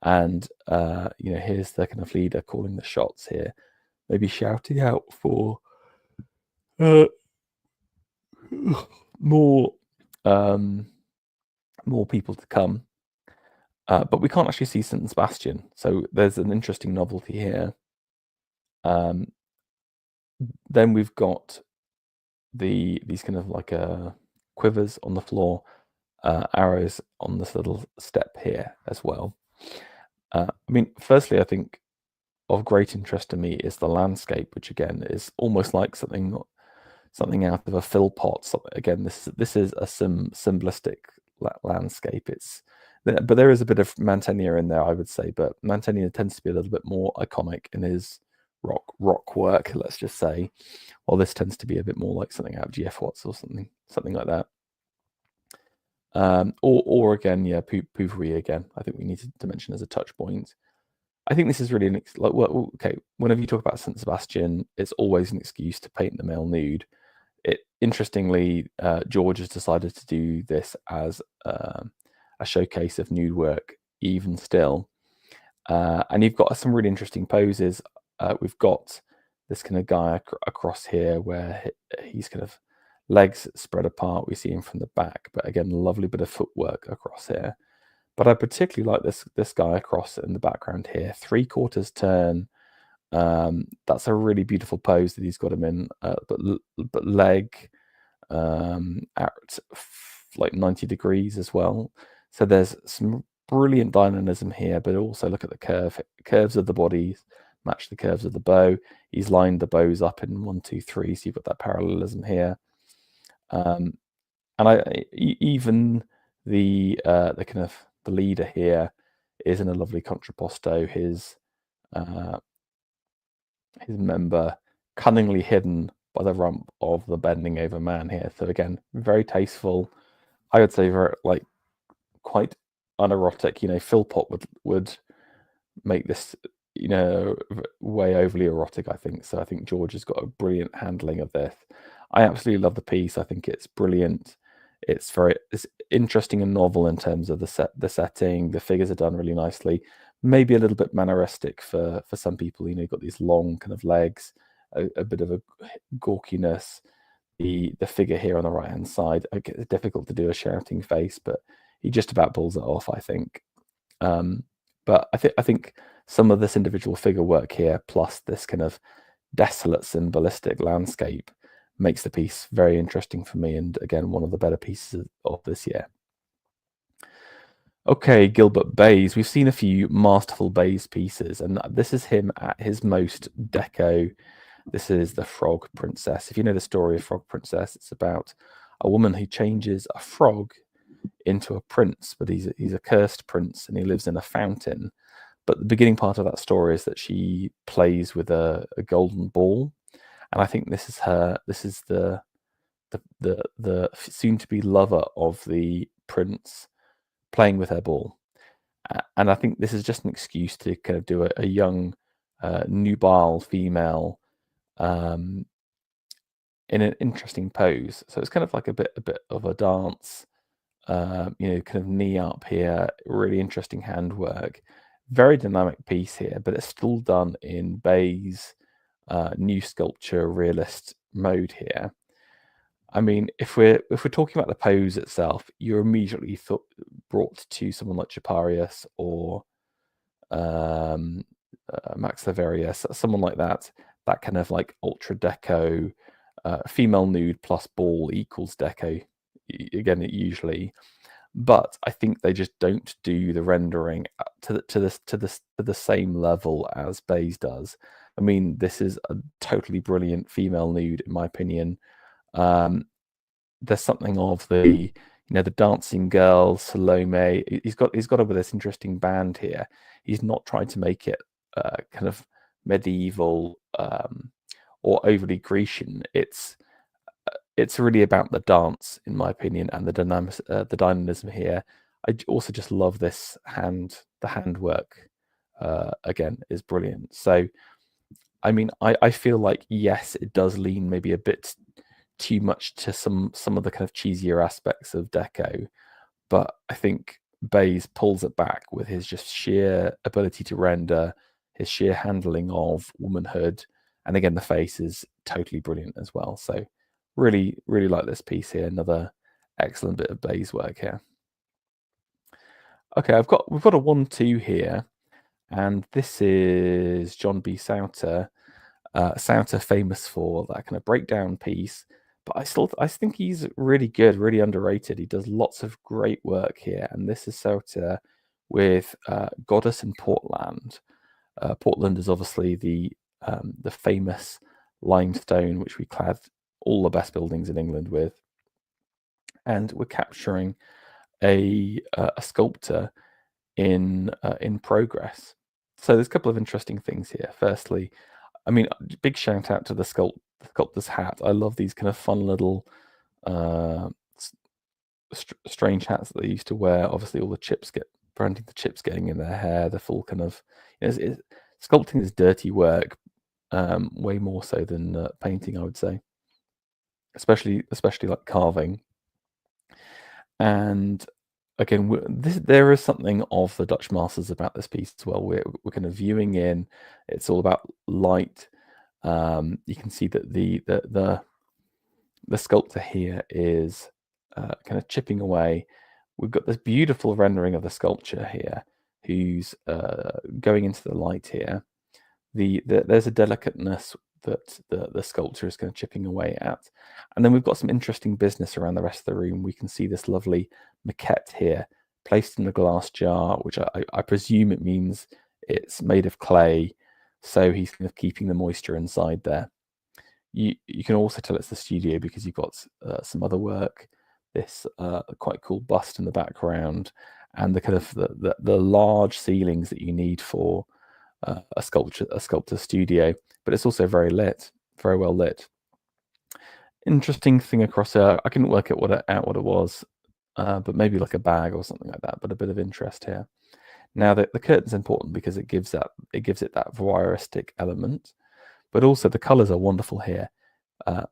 And here's the kind of leader calling the shots here, maybe shouting out for more people to come. But we can't actually see St. Sebastian, so there's an interesting novelty here. Then we've got these kind of like quivers on the floor, arrows on this little step here as well. Firstly, I think of great interest to me is the landscape, which again is almost like something out of a Philpot. Again, this is a symbolistic landscape. But there is a bit of Mantegna in there, I would say. But Mantegna tends to be a little bit more iconic in his rock work, let's just say, while this tends to be a bit more like something out of G.F. Watts or something like that. Or again, yeah, Pouverie again. I think we need to mention as a touch point. I think this is really okay. Whenever you talk about St. Sebastian, it's always an excuse to paint the male nude. Interestingly, George has decided to do this as a showcase of nude work, even still. And you've got some really interesting poses. We've got this kind of guy across here where he's kind of legs spread apart. We see him from the back, but again, lovely bit of footwork across here. But I particularly like this guy across in the background here, 3/4 turn. That's a really beautiful pose that he's got him in, but leg at like 90 degrees as well. So there's some brilliant dynamism here, but also look at the curves of the bodies match the curves of the bow. He's lined the bows up in 1, 2, 3, so you've got that parallelism here. And even the kind of the leader here is in a lovely contrapposto. His member cunningly hidden by the rump of the bending over man here. So again, very tasteful. I would say very quite unerotic. Philpot would make this way overly erotic, I think. So I think George has got a brilliant handling of this. I absolutely love the piece. I think it's brilliant. It's interesting and novel in terms of the setting. The figures are done really nicely. Maybe a little bit manneristic for some people. You've got these long kind of legs, a bit of a gawkiness. The figure here on the right hand side, it's difficult to do a shouting face, but he just about pulls it off, I think. But I think some of this individual figure work here, plus this kind of desolate symbolistic landscape, makes the piece very interesting for me, and again, one of the better pieces of this year. Okay, Gilbert Bayes. We've seen a few masterful Bayes pieces, and this is him at his most deco. This is the Frog Princess. If you know the story of Frog Princess, it's about a woman who changes a frog into a prince, but he's a cursed prince and he lives in a fountain. But the beginning part of that story is that she plays with a golden ball, and I think this is her. This is the soon-to-be lover of the prince playing with her ball, and I think this is just an excuse to kind of do a young nubile female in an interesting pose. So it's kind of like a bit of a dance, kind of knee up here, really interesting handwork. Very dynamic piece here, but it's still done in Bayes' new sculpture realist mode here. I mean, if we're talking about the pose itself, you're immediately brought to someone like Chaparius or Max Severius, someone like that. That kind of like ultra deco, female nude plus ball equals deco. Again, usually, but I think they just don't do the rendering to the same level as Bayes does. I mean, this is a totally brilliant female nude, in my opinion. There's something of the the dancing girl Salome. He's got it with this interesting band here. He's not trying to make it kind of medieval or overly Grecian. It's really about the dance, in my opinion, and the dynamism here. I also just love this the handwork. Again, is brilliant. So, I mean, I feel like yes, it does lean maybe a bit too much to some of the kind of cheesier aspects of deco, but I think Bayes pulls it back with his just sheer ability to render, his sheer handling of womanhood, and again the face is totally brilliant as well. So really like this piece here. Another excellent bit of Bayes work here. Okay, we've got a 1-2 here, and this is John B. Souter. Souter famous for that kind of breakdown piece, but I think he's really good, really underrated. He does lots of great work here, and this is Souter with Goddess in Portland. Portland is obviously the famous limestone which we clad all the best buildings in England with, and we're capturing a sculptor in progress. So there's a couple of interesting things here. Firstly, I mean, big shout out to the sculptor's hat. I love these kind of fun little strange hats that they used to wear. Obviously, all the chips the chips getting in their hair. The full kind of sculpting is dirty work, way more so than painting, I would say. Especially like carving. And again, there is something of the Dutch masters about this piece as well. We're kind of viewing in. It's all about light. You can see that the sculptor here is kind of chipping away. We've got this beautiful rendering of the sculpture here, who's going into the light here. There's a delicateness that the sculpture is kind of chipping away at. And then we've got some interesting business around the rest of the room. We can see this lovely maquette here placed in a glass jar, which I presume it means it's made of clay. So he's kind of keeping the moisture inside there. You can also tell it's the studio because you've got some other work. This quite cool bust in the background, and the kind of the large ceilings that you need for a sculptor studio. But it's also very well lit. Interesting thing across here. I couldn't work out what it was, but maybe like a bag or something like that. But a bit of interest here. Now the curtain's important because it gives it that voyeuristic element, but also the colours are wonderful here.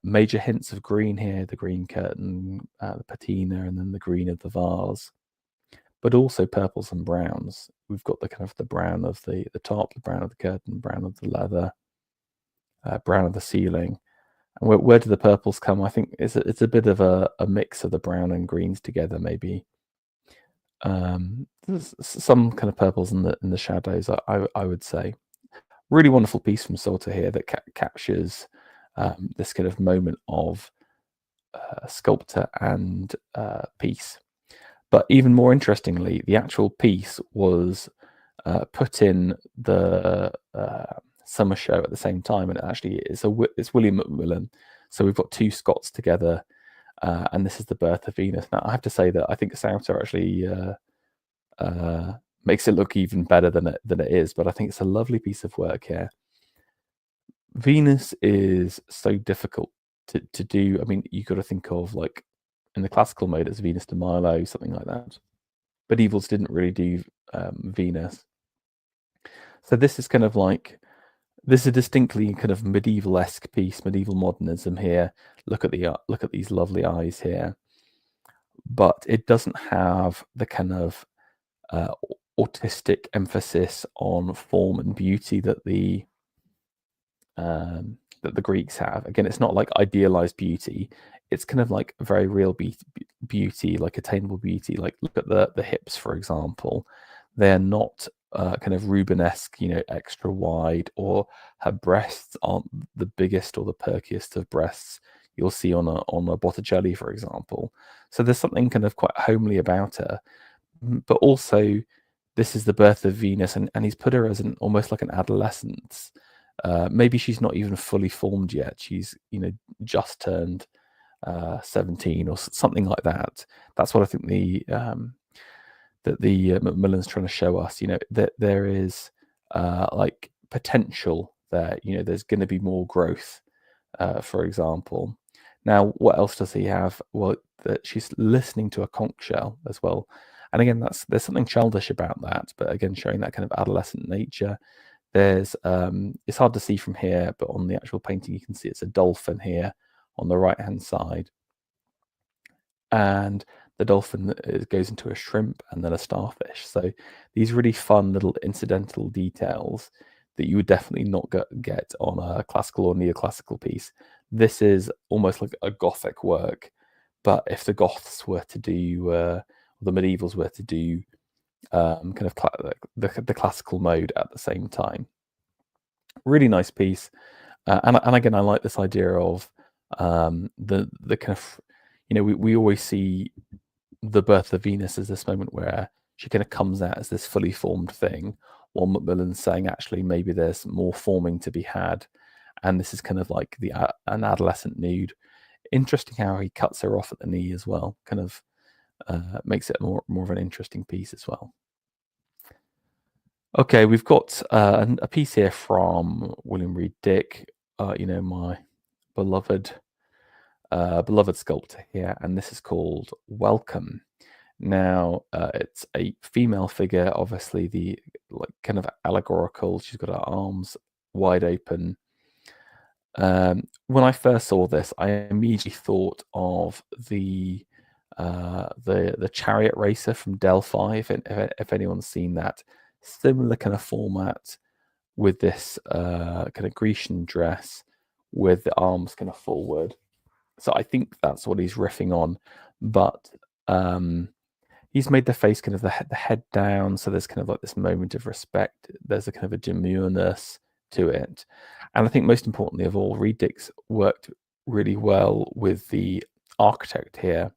Major hints of green here, the green curtain, the patina, and then the green of the vase, but also purples and browns. We've got the kind of the brown of the top, the brown of the curtain, brown of the leather, brown of the ceiling. And where do the purples come? I think it's a bit of a mix of the brown and greens together, maybe. There's some kind of purples in the shadows, I would say. Really wonderful piece from Sauter here that captures this kind of moment of sculptor and piece. But even more interestingly, the actual piece was put in the summer show at the same time, and it's William Macmillan. So we've got two Scots together, and this is the birth of Venus. Now I have to say that I think Sauter actually makes it look even better than it is, but I think it's a lovely piece of work here. Venus is so difficult to do. I mean, you got to think of, like, in the classical mode, it's Venus de Milo, something like that. Medievals didn't really do Venus. So this is kind of like, this is a distinctly kind of medieval-esque piece, medieval modernism here. Look at these lovely eyes here. But it doesn't have the kind of autistic emphasis on form and beauty that the Greeks have. Again, it's not like idealized beauty. It's kind of like very real beauty, like attainable beauty. Like look at the hips, for example. They're not kind of Rubenesque, extra wide, or her breasts aren't the biggest or the perkiest of breasts you'll see on a Botticelli, for example. So there's something kind of quite homely about her, but also this is the birth of Venus, and he's put her as almost like an adolescence. Maybe she's not even fully formed yet. She's just turned 17 or something like that. That's what I think that the Macmillan's trying to show us. That there is like potential there. There's going to be more growth, for example. Now, what else does he have? Well, that she's listening to a conch shell as well. And again, there's something childish about that, but again, showing that kind of adolescent nature. There's it's hard to see from here, but on the actual painting, you can see it's a dolphin here on the right-hand side. And the dolphin goes into a shrimp and then a starfish. So these really fun little incidental details that you would definitely not get on a classical or neoclassical piece. This is almost like a Gothic work, but if the Goths were to do, the medievals were to do kind of the classical mode at the same time. Really nice piece, and again, I like this idea of the kind of, we always see the birth of Venus as this moment where she kind of comes out as this fully formed thing, while Macmillan's saying actually maybe there's more forming to be had, and this is kind of like an adolescent nude. Interesting how he cuts her off at the knee as well. Kind of makes it more of an interesting piece as well. Okay, we've got a piece here from William Reed Dick, my beloved sculptor here, and this is called Welcome. Now, it's a female figure, obviously the kind of allegorical. She's got her arms wide open. When I first saw this, I immediately thought of the chariot racer from Delphi. If anyone's seen that, similar kind of format with this kind of Grecian dress with the arms kind of forward. So I think that's what he's riffing on, but he's made the face kind of the head down, so there's kind of like this moment of respect. There's a kind of a demureness to it, and I think most importantly of all, Reed Dick's worked really well with the architect here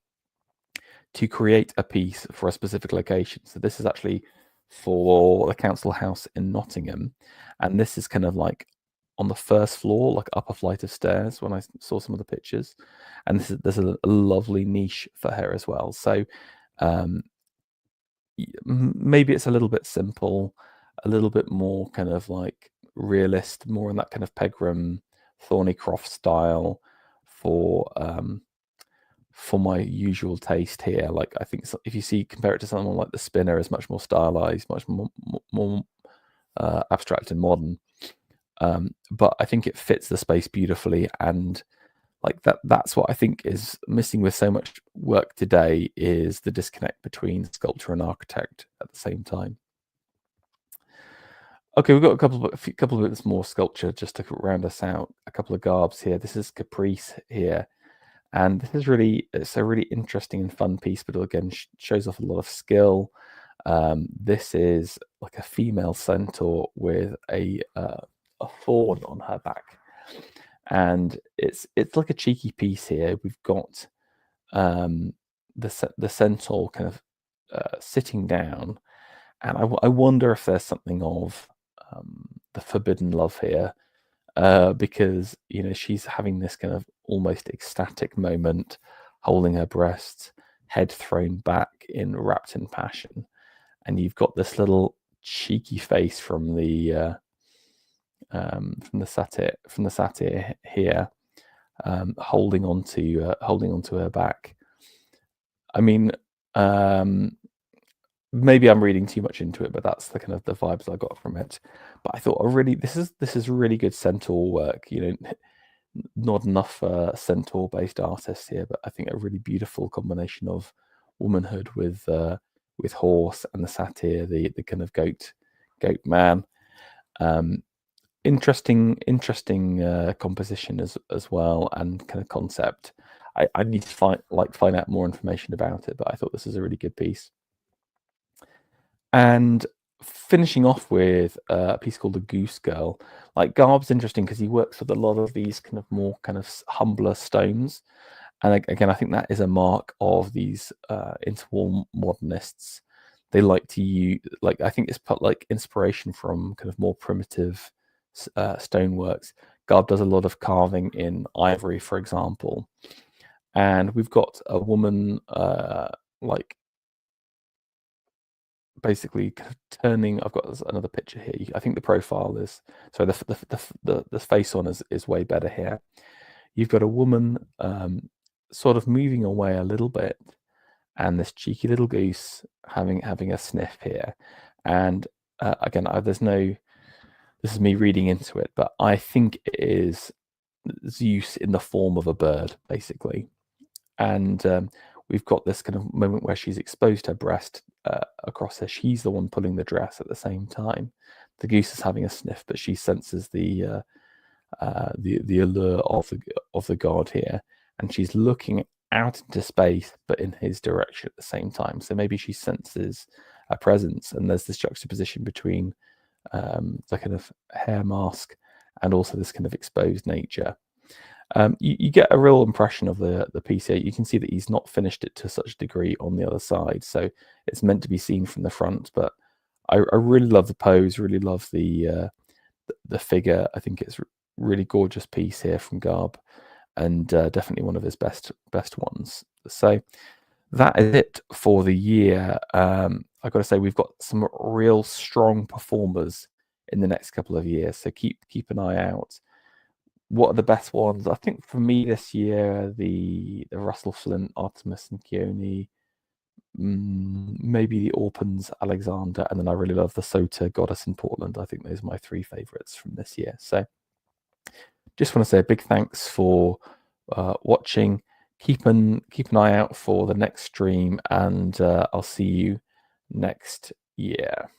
to create a piece for a specific location. So this is actually for the council house in Nottingham, and this is kind of like on the first floor, like up a flight of stairs when I saw some of the pictures, and there's a lovely niche for her as well. So maybe it's a little bit simple, a little bit more kind of like realist, more in that kind of Pegram, Thornycroft style for my usual taste here. Like I think if you compare it to someone like the Spinner, is much more stylized, much more abstract and modern. But I think it fits the space beautifully, and like that's what I think is missing with so much work today, is the disconnect between sculptor and architect at the same time. Okay, we've got a couple of bits more sculpture just to round us out. A couple of garbs here. This is Caprice here, and this is it's a really interesting and fun piece, but again shows off a lot of skill. This is like a female centaur with a fawn on her back, and it's like a cheeky piece here. We've got the centaur kind of sitting down, and I wonder if there's something of the forbidden love here, because she's having this kind of almost ecstatic moment, holding her breasts, head thrown back, wrapped in passion, and you've got this little cheeky face from the satyr here, holding onto her back. I mean, maybe I'm reading too much into it, but that's the kind of the vibes I got from it. But I thought, this is really good centaur work. Not enough centaur-based artists here, but I think a really beautiful combination of womanhood with with horse, and the satyr, the kind of goat man. Interesting composition as well, and kind of concept. I need to find out more information about it, but I thought this is a really good piece. And finishing off with a piece called The Goose Girl. Like, Garb's interesting because he works with a lot of these kind of more kind of humbler stones. And again, I think that is a mark of these interwar modernists. They like to use, like, I think it's put like inspiration from kind of more primitive stoneworks. Garb does a lot of carving in ivory, for example. And we've got a woman like basically kind of turning. I've got another picture here. I think the profile is, so the face on is way better here. You've got a woman sort of moving away a little bit, and this cheeky little goose having a sniff here. And again, there's no, this is me reading into it, but I think it is Zeus in the form of a bird, basically. And we've got this kind of moment where she's exposed her breast across her. She's the one pulling the dress at the same time. The goose is having a sniff, but she senses the allure of the god here, and she's looking out into space, but in his direction at the same time. So maybe she senses a presence, and there's this juxtaposition between the kind of hair mask and also this kind of exposed nature. You get a real impression of the piece here. You can see that he's not finished it to such a degree on the other side, so it's meant to be seen from the front. But I really love the pose, really love the figure. I think it's a really gorgeous piece here from Garb, and definitely one of his best ones. So that is it for the year. I've got to say, we've got some real strong performers in the next couple of years, so keep an eye out. What are the best ones? I think for me this year, the Russell Flint, Artemis and Keone, maybe the Orpans, Alexander, and then I really love the Sota Goddess in Portland. I think those are my three favorites from this year. So just want to say a big thanks for watching. Keep an eye out for the next stream, and I'll see you next year.